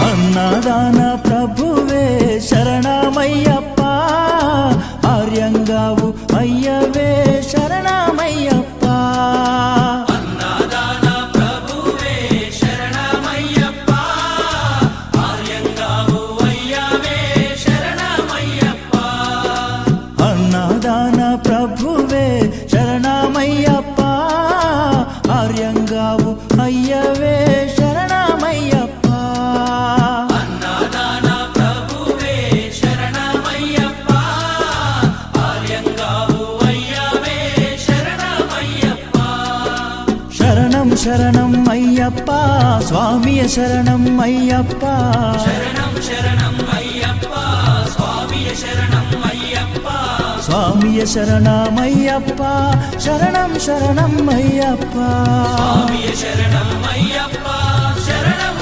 అన్నదాన ప్రభువే శరణమయ్యప్ప, ఆర్యంగావు అయ్యవే శరణమయ్యప్ప. అన్నదాన ప్రభువే శరణమయ్యప్ప, ఆర్యంగావు అయ్యవే శరణమయ్యప్ప. అన్నదాన ప్రభువే శరణమయ్యప్ప, ఆర్యంగావు అయ్యవే శరణమయ్యప్ప. అన్నదాన ప్రభువే శరణమయ్యప్ప, ఆర్యంగావు అయ్యవే శరణమయ్యప్ప. శరణం శరణం అయ్యప్ప, స్వామియ శరణం అయ్యప్ప. శరణం శరణం అయ్యప్ప, స్వామియ శరణం అయ్యప్ప. స్వామియ శరణమయ్యప్ప, శరణం శరణం అయ్యప్ప. స్వామియ శరణం అయ్యప్ప, శరణం